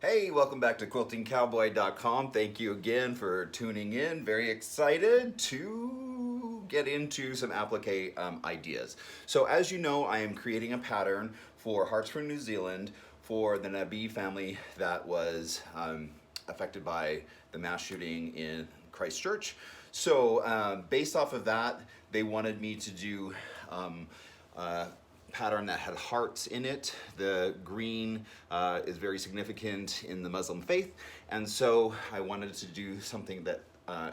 Hey, welcome back to quiltingcowboy.com. Thank you again for tuning in. Very excited to get into some applique ideas. So as you know, I am creating a pattern for Hearts from New Zealand for the Nabi family that was affected by the mass shooting in Christchurch. So based off of that, they wanted me to do pattern that had hearts in it. The green is very significant in the Muslim faith, and so I wanted to do something that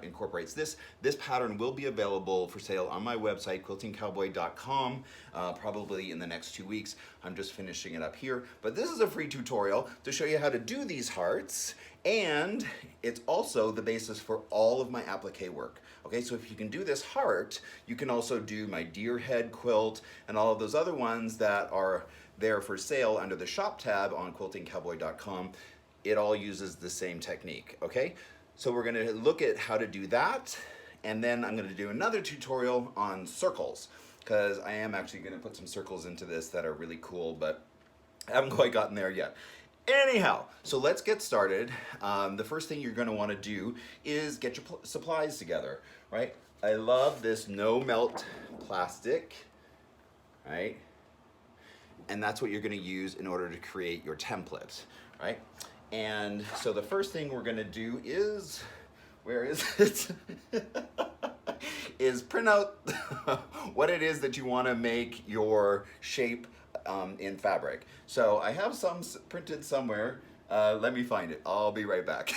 incorporates this. This pattern will be available for sale on my website, quiltingcowboy.com, probably in the next 2 weeks. I'm just finishing it up here, but this is a free tutorial to show you how to do these hearts, and it's also the basis for all of my applique work. Okay, so if you can do this heart, you can also do my deer head quilt and all of those other ones that are there for sale under the shop tab on quiltingcowboy.com. It all uses the same technique, okay? So we're gonna look at how to do that, and then I'm gonna do another tutorial on circles, because I am actually gonna put some circles into this that are really cool, but I haven't quite gotten there yet. Anyhow, so let's get started. The first thing you're gonna wanna do is get your supplies together, right? I love this no melt plastic, right? And that's what you're gonna use in order to create your template, right? And so the first thing we're gonna do is, where is it? is print out what it is that you wanna make your shape in fabric. So I have some printed somewhere. Let me find it. I'll be right back.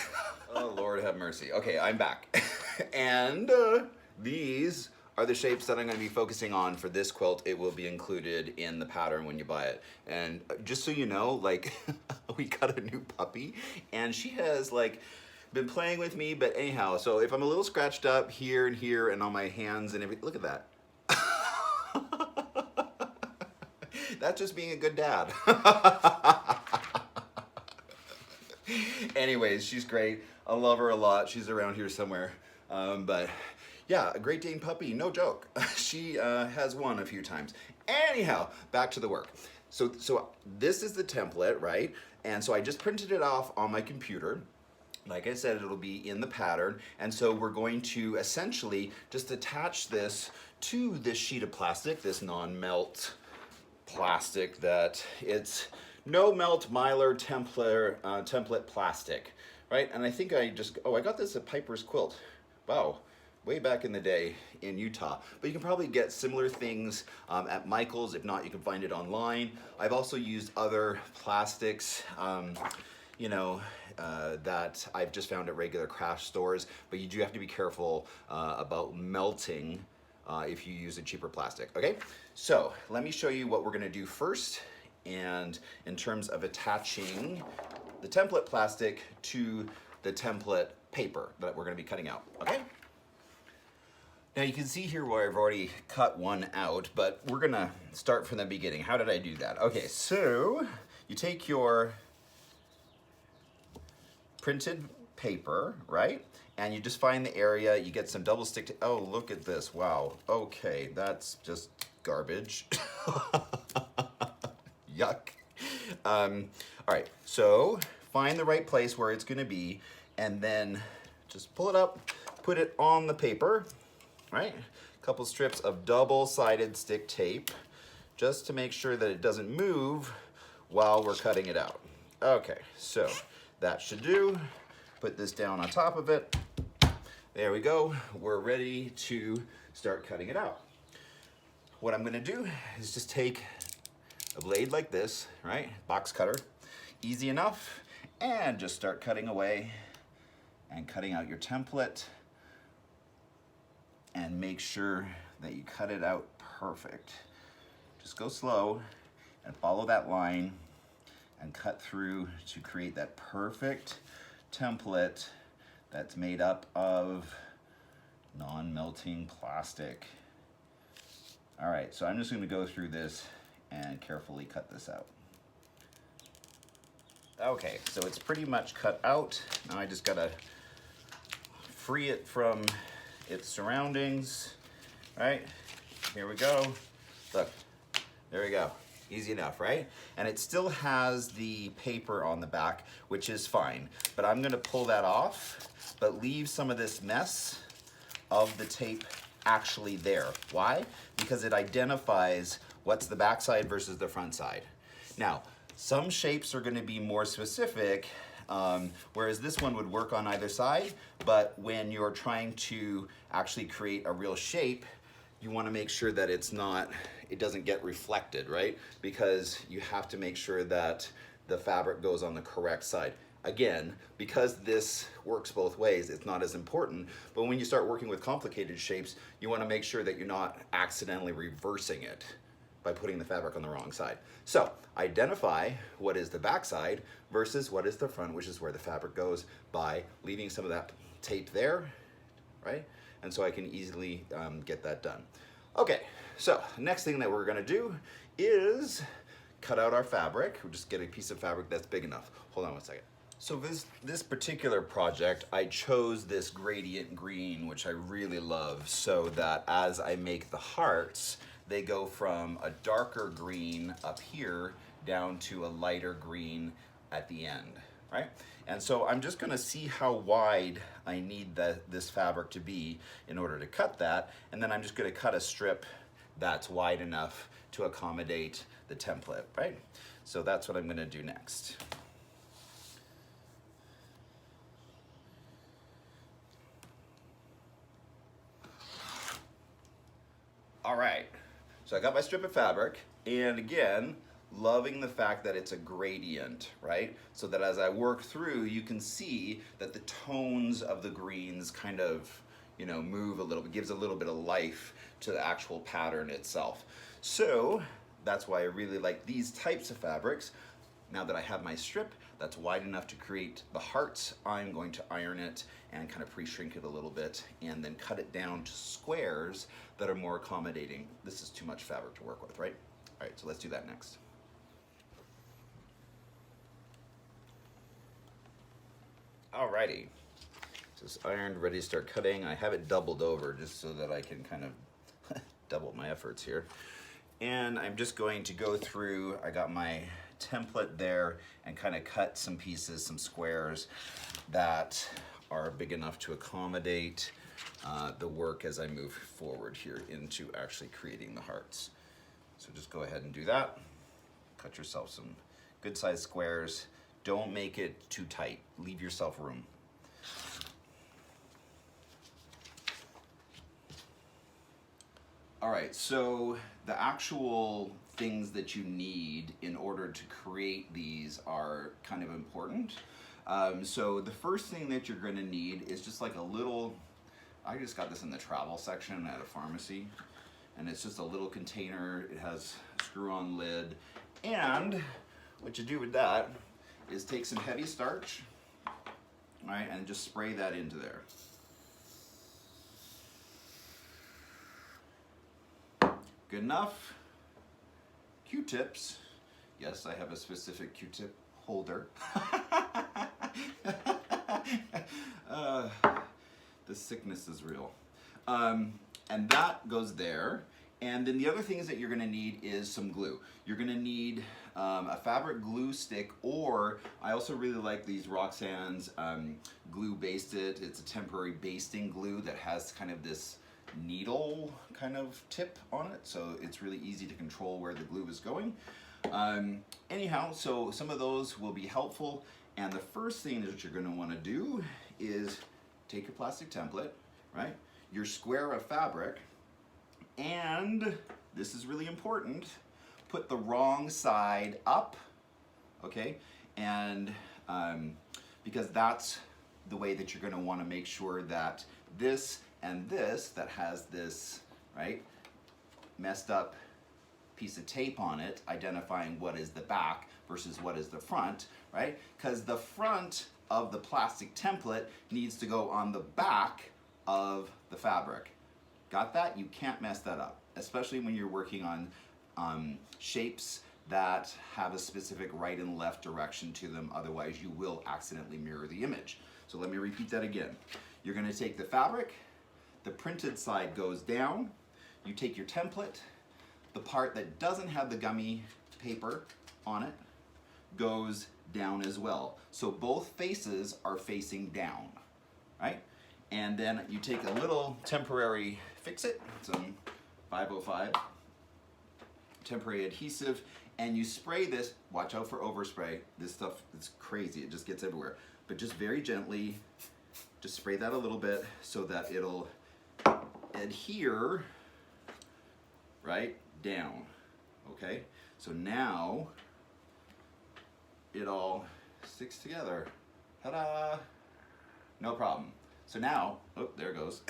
Oh, Lord have mercy. Okay, I'm back. And these are the shapes that I'm going to be focusing on for this quilt. It will be included in the pattern when you buy it. And just so you know, like, we got a new puppy, and she has, like, been playing with me, but anyhow, so if I'm a little scratched up here and here and on my hands and everything, look at that. That's just being a good dad. Anyways, she's great. I love her a lot. She's around here somewhere. But yeah, a Great Dane puppy, no joke. She has won a few times. Anyhow, back to the work. So this is the template, right? And so I just printed it off on my computer. Like I said, it'll be in the pattern. And so we're going to essentially just attach this to this sheet of plastic, this non-melt plastic that it's no melt Mylar template plastic, right? And I think I got this at Piper's Quilt. Wow, way back in the day in Utah. But you can probably get similar things at Michael's. If not, you can find it online. I've also used other plastics, that I've just found at regular craft stores, but you do have to be careful about melting if you use a cheaper plastic, okay? So let me show you what we're gonna do first, and in terms of attaching the template plastic to the template paper that we're gonna be cutting out, okay? Now you can see here where I've already cut one out, but we're gonna start from the beginning. How did I do that? Okay, so you take your printed paper, right? And you just find the area, you get some double stick, oh, look at this, wow. Okay, that's just garbage. Yuck. All right, so find the right place where it's gonna be, and then just pull it up, put it on the paper, right? A couple strips of double-sided stick tape, just to make sure that it doesn't move while we're cutting it out. Okay, so that should do. Put this down on top of it. There we go. We're ready to start cutting it out. What I'm gonna do is just take a blade like this, right? Box cutter, easy enough, and just start cutting away and cutting out your template, and make sure that you cut it out perfect. Just go slow and follow that line and cut through to create that perfect template that's made up of non-melting plastic. All right, so I'm just gonna go through this and carefully cut this out. Okay, so it's pretty much cut out. Now I just gotta free it from its surroundings. All right, here we go. Look, there we go. Easy enough, right? And it still has the paper on the back, which is fine. But I'm gonna pull that off, but leave some of this mess of the tape actually there. Why? Because it identifies what's the back side versus the front side. Now, some shapes are gonna be more specific, whereas this one would work on either side, but when you're trying to actually create a real shape, you wanna make sure that it doesn't get reflected, right? Because you have to make sure that the fabric goes on the correct side. Again, because this works both ways, it's not as important, but when you start working with complicated shapes, you wanna make sure that you're not accidentally reversing it by putting the fabric on the wrong side. So, identify what is the back side versus what is the front, which is where the fabric goes, by leaving some of that tape there, right? And so I can easily get that done. Okay, so next thing that we're gonna do is cut out our fabric. We'll just get a piece of fabric that's big enough. Hold on one second. So this particular project, I chose this gradient green, which I really love, so that as I make the hearts, they go from a darker green up here down to a lighter green at the end, right? And so I'm just gonna see how wide I need this fabric to be in order to cut that, and then I'm just gonna cut a strip that's wide enough to accommodate the template, right? So that's what I'm gonna do next. All right, so I got my strip of fabric, and again, loving the fact that it's a gradient, right? So that as I work through, you can see that the tones of the greens kind of, move a little bit, gives a little bit of life to the actual pattern itself. So that's why I really like these types of fabrics. Now that I have my strip that's wide enough to create the hearts, I'm going to iron it and kind of pre-shrink it a little bit and then cut it down to squares that are more accommodating. This is too much fabric to work with, right? All right, so let's do that next. Alrighty, so it's ironed, ready to start cutting. I have it doubled over just so that I can kind of double my efforts here. And I'm just going to go through, I got my template there, and kind of cut some pieces, some squares that are big enough to accommodate the work as I move forward here into actually creating the hearts. So just go ahead and do that. Cut yourself some good sized squares. Don't make it too tight. Leave yourself room. All right, so the actual things that you need in order to create these are kind of important. So the first thing that you're gonna need is just like a little, I just got this in the travel section at a pharmacy, and it's just a little container. It has a screw-on lid, and what you do with that is take some heavy starch, right, and just spray that into there. Good enough. Q-tips. Yes, I have a specific Q-tip holder. The sickness is real. And that goes there. And then the other things that you're gonna need is some glue. You're gonna need a fabric glue stick, or I also really like these Roxanne's glue basted. It's a temporary basting glue that has kind of this needle kind of tip on it, so it's really easy to control where the glue is going. Anyhow, so some of those will be helpful, and the first thing that you're gonna wanna do is take your plastic template, right? Your square of fabric, and this is really important, put the wrong side up, okay? And because that's the way that you're gonna wanna make sure that this and this that has this, right, messed up piece of tape on it, identifying what is the back versus what is the front, right? Because the front of the plastic template needs to go on the back of the fabric. Got that? You can't mess that up, especially when you're working on shapes that have a specific right and left direction to them. Otherwise, you will accidentally mirror the image. So let me repeat that again. You're gonna take the fabric, the printed side goes down, you take your template, the part that doesn't have the gummy paper on it goes down as well. So both faces are facing down, right? And then you take a little temporary fix-it, some 505 temporary adhesive, and you spray this. Watch out for overspray. This stuff is crazy, it just gets everywhere. But just very gently, just spray that a little bit so that it'll adhere right down, okay? So now it all sticks together. Ta-da! No problem. So now, oh, there it goes.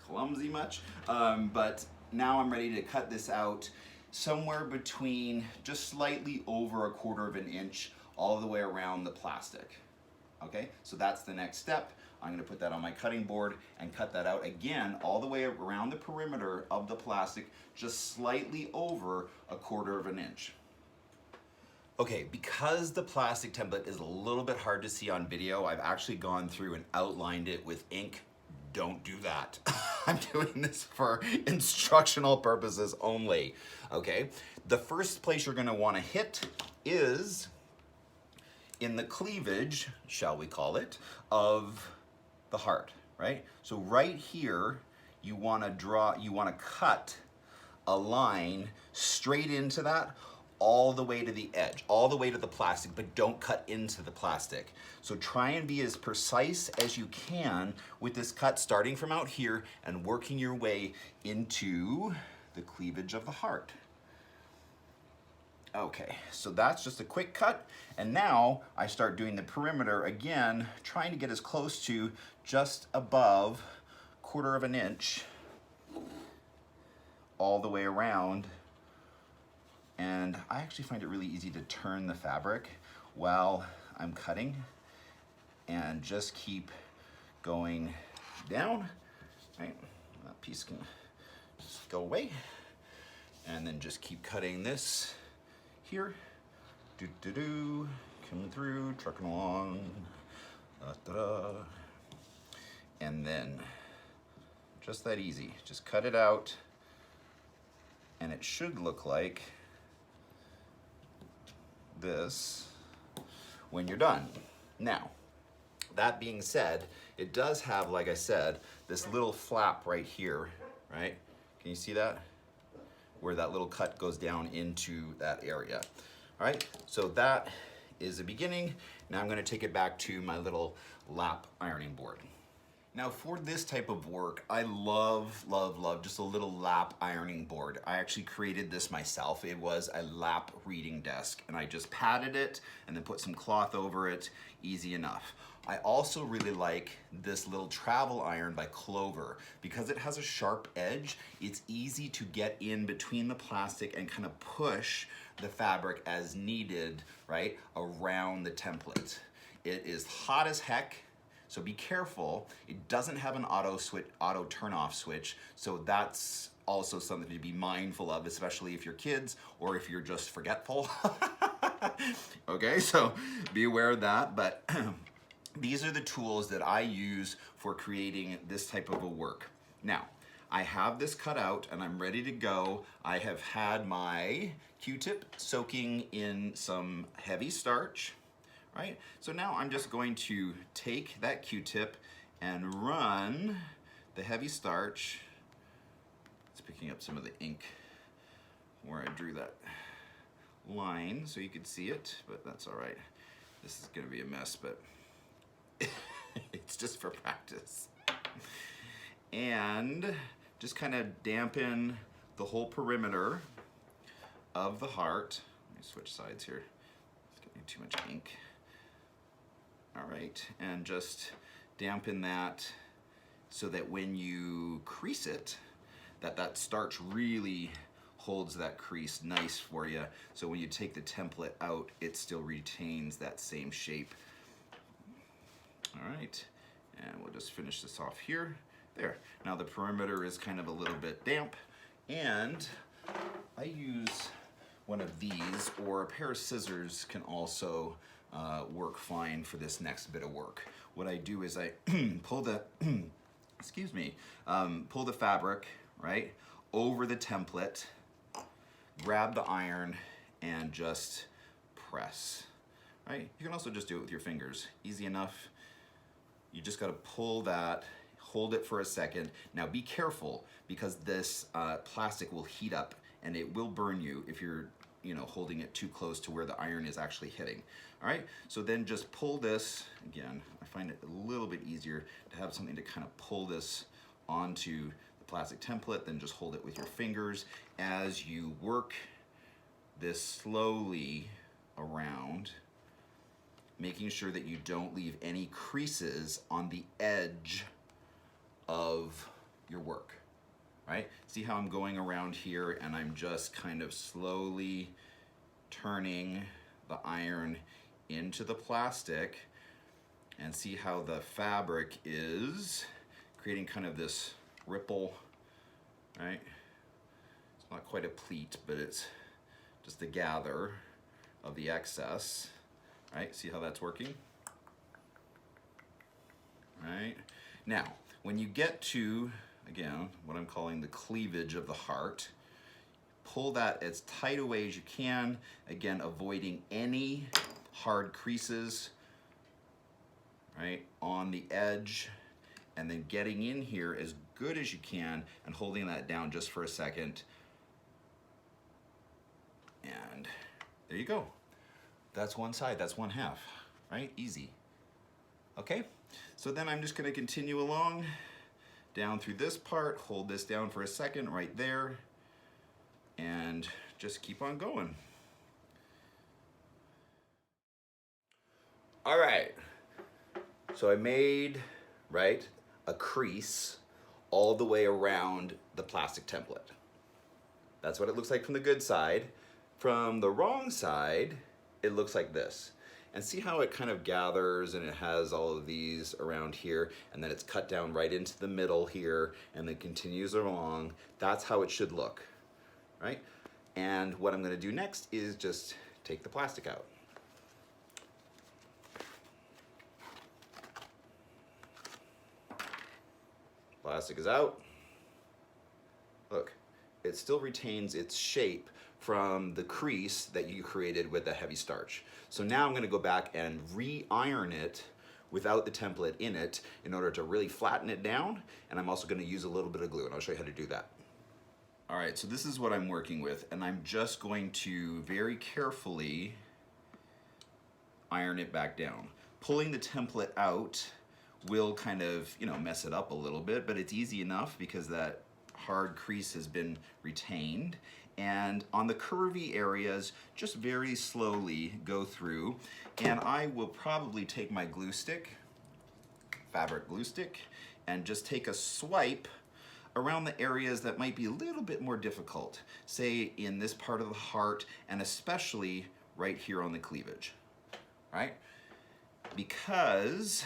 Clumsy much? But now I'm ready to cut this out somewhere between just slightly over 1/4 of an inch all the way around the plastic. Okay, so that's the next step. I'm gonna put that on my cutting board and cut that out again all the way around the perimeter of the plastic, just slightly over 1/4 of an inch. Okay, because the plastic template is a little bit hard to see on video, I've actually gone through and outlined it with ink. Don't do that. I'm doing this for instructional purposes only, okay? The first place you're gonna wanna hit is in the cleavage, shall we call it, of the heart, right? So right here, you wanna cut a line straight into that, all the way to the edge, all the way to the plastic, but don't cut into the plastic. So try and be as precise as you can with this cut, starting from out here and working your way into the cleavage of the heart. Okay, so that's just a quick cut, and now I start doing the perimeter again, trying to get as close to just above 1/4 of an inch all the way around. And I actually find it really easy to turn the fabric while I'm cutting and just keep going down, right? That piece can just go away. And then just keep cutting this here. Coming through, trucking along. And then just that easy. Just cut it out. And it should look like this when you're done. Now, that being said, it does have, like I said, this little flap right here, right? Can you see that? Where that little cut goes down into that area. All right, so that is the beginning. Now I'm gonna take it back to my little lap ironing board. Now for this type of work, I love just a little lap ironing board. I actually created this myself. It was a lap reading desk, and I just padded it and then put some cloth over it, easy enough. I also really like this little travel iron by Clover. Because it has a sharp edge, it's easy to get in between the plastic and kind of push the fabric as needed, right, around the template. It is hot as heck. So be careful. It doesn't have an auto turn off switch, so that's also something to be mindful of, especially if you're kids or if you're just forgetful. Okay, so be aware of that, but these are the tools that I use for creating this type of a work. Now, I have this cut out and I'm ready to go. I have had my Q-tip soaking in some heavy starch. Right? So now I'm just going to take that Q-tip and run the heavy starch. It's picking up some of the ink where I drew that line so you could see it, but that's all right. This is gonna be a mess, but it's just for practice. And just kind of dampen the whole perimeter of the heart. Let me switch sides here. It's getting too much ink. All right, and just dampen that so that when you crease it, that starch really holds that crease nice for you. So when you take the template out, it still retains that same shape. All right, and we'll just finish this off here. There, now the perimeter is kind of a little bit damp, and I use one of these, or a pair of scissors can also work fine for this next bit of work. What I do is I pull the, pull the fabric, right, over the template, grab the iron and just press, right? You can also just do it with your fingers, easy enough. You just gotta pull that, hold it for a second. Now be careful because this plastic will heat up and it will burn you if you're holding it too close to where the iron is actually hitting. All right, so then just pull this, again, I find it a little bit easier to have something to kind of pull this onto the plastic template than just hold it with your fingers as you work this slowly around, making sure that you don't leave any creases on the edge of your work, right? See how I'm going around here and I'm just kind of slowly turning the iron into the plastic, and see how the fabric is creating kind of this ripple, right? It's not quite a pleat, but it's just the gather of the excess, right? See how that's working? Right? Now, when you get to, again, what I'm calling the cleavage of the heart, pull that as tight away as you can, again, avoiding any hard creases, right, on the edge, and then getting in here as good as you can and holding that down just for a second. And there you go. That's one side, that's one half, right? Easy. Okay, so then I'm just gonna continue along down through this part, hold this down for a second right there, and just keep on going. All right, so I made, right, a crease all the way around the plastic template. That's what it looks like from the good side. From the wrong side, it looks like this. And see how it kind of gathers and it has all of these around here, and then it's cut down right into the middle here and then continues along. That's how it should look, right? And what I'm gonna do next is just take the plastic out. Plastic is out. Look, it still retains its shape from the crease that you created with the heavy starch. So now I'm gonna go back and re-iron it without the template in it in order to really flatten it down, and I'm also gonna use a little bit of glue, and I'll show you how to do that. All right, so this is what I'm working with, and I'm just going to very carefully iron it back down. Pulling the template out will kind of, mess it up a little bit, but it's easy enough because that hard crease has been retained. And on the curvy areas, just very slowly go through, and I will probably take my glue stick, fabric glue stick, and just take a swipe around the areas that might be a little bit more difficult, say in this part of the heart, and especially right here on the cleavage, right? Because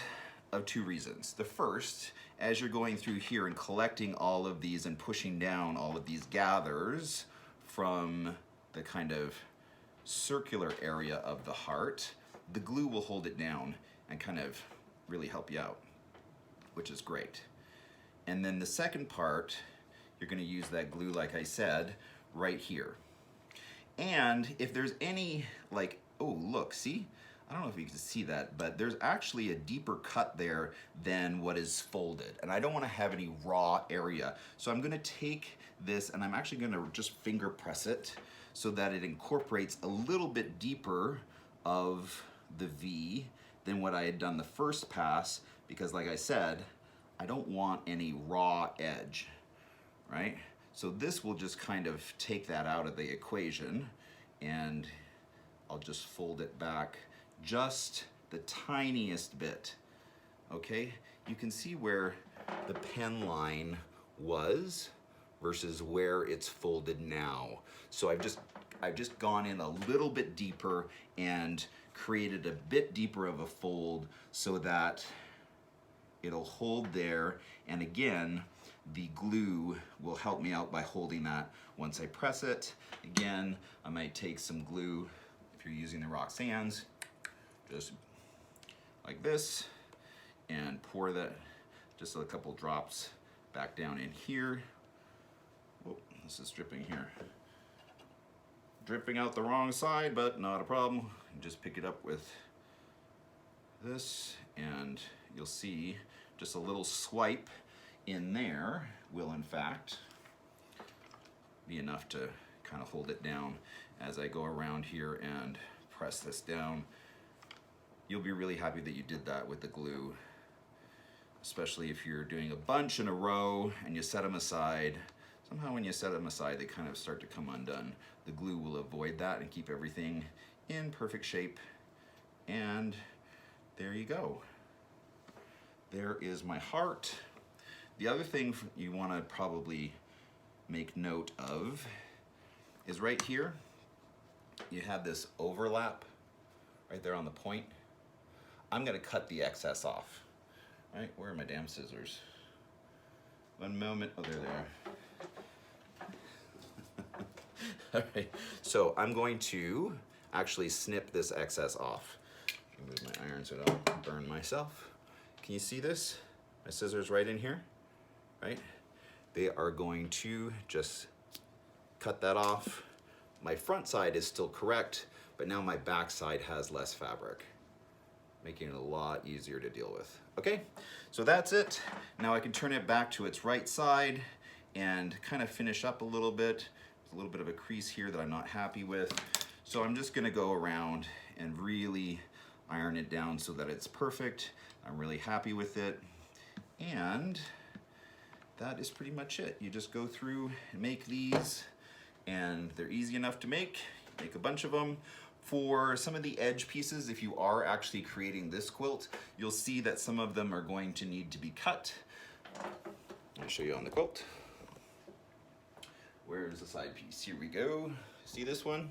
of two reasons. The first, as you're going through here and collecting all of these and pushing down all of these gathers from the kind of circular area of the heart, the glue will hold it down and kind of really help you out, which is great. And then the second part, you're gonna use that glue, like I said, right here. And if there's any, like, oh, look, see? I don't know if you can see that, but there's actually a deeper cut there than what is folded. And I don't wanna have any raw area. So I'm gonna take this and I'm actually gonna just finger press it so that it incorporates a little bit deeper of the V than what I had done the first pass, because like I said, I don't want any raw edge, right? So this will just kind of take that out of the equation, and I'll just fold it back just the tiniest bit, okay? You can see where the pen line was versus where it's folded now. So I've just gone in a little bit deeper and created a bit deeper of a fold so that it'll hold there, and again, the glue will help me out by holding that once I press it. Again, I might take some glue, if you're using the Roxanne's, just like this, and pour that, just a couple drops back down in here. Whoa, this is dripping here. dripping out the wrong side, but not a problem. You just pick it up with this, and you'll see just a little swipe in there will in fact be enough to kind of hold it down as I go around here and press this down. You'll be really happy that you did that with the glue, especially if you're doing a bunch in a row and you set them aside. Somehow when you set them aside, they kind of start to come undone. The glue will avoid that and keep everything in perfect shape. And there you go. There is my heart. The other thing you want to probably make note of is right here, you have this overlap right there on the point. I'm gonna cut the excess off. Right, where are my damn scissors? One moment, oh, they're there. All right, so I'm going to actually snip this excess off. Move my iron so I don't burn myself. Can you see this? My scissors right in here, right? They are going to just cut that off. My front side is still correct, but now my back side has less fabric, making it a lot easier to deal with. Okay, so that's it. Now I can turn it back to its right side and kind of finish up a little bit. There's a little bit of a crease here that I'm not happy with. So I'm just gonna go around and really iron it down so that it's perfect. I'm really happy with it. And that is pretty much it. You just go through and make these, and they're easy enough to make. Make a bunch of them. For some of the edge pieces, if you are actually creating this quilt, you'll see that some of them are going to need to be cut. I'll show you on the quilt. Where's the side piece? Here we go. See this one?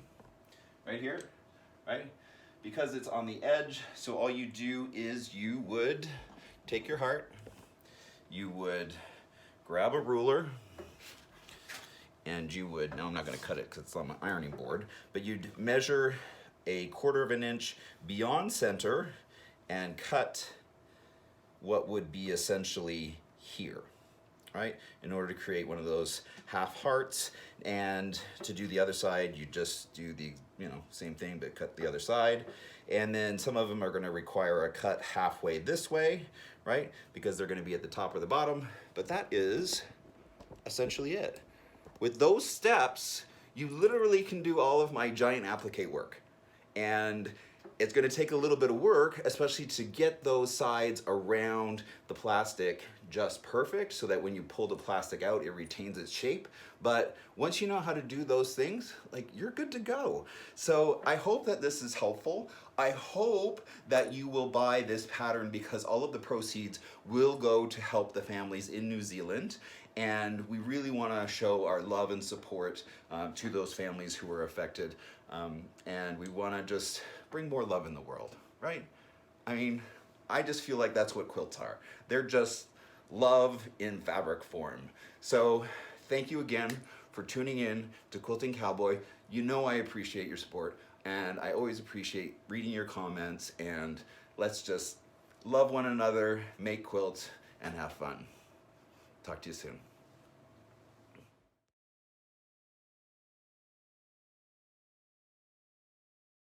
Right here, right? Because it's on the edge, so all you do is you would take your heart, you would grab a ruler, and you would, now I'm not gonna cut it because it's on my ironing board, but you'd measure a 1/4 of an inch beyond center and cut what would be essentially here, right? In order to create one of those half hearts. And to do the other side, you just do the same thing, but cut the other side. And then some of them are gonna require a cut halfway this way, right? Because they're gonna be at the top or the bottom. But that is essentially it. With those steps, you literally can do all of my giant applique work. And it's gonna take a little bit of work, especially to get those sides around the plastic just perfect so that when you pull the plastic out, it retains its shape. But once you know how to do those things, like, you're good to go. So I hope that this is helpful. I hope that you will buy this pattern because all of the proceeds will go to help the families in New Zealand. And we really want to show our love and support to those families who were affected. And we want to just bring more love in the world, right? I mean, I just feel like that's what quilts are. They're just love in fabric form. So thank you again for tuning in to Quilting Cowboy. You know I appreciate your support, and I always appreciate reading your comments, and let's just love one another, make quilts, and have fun. Talk to you soon.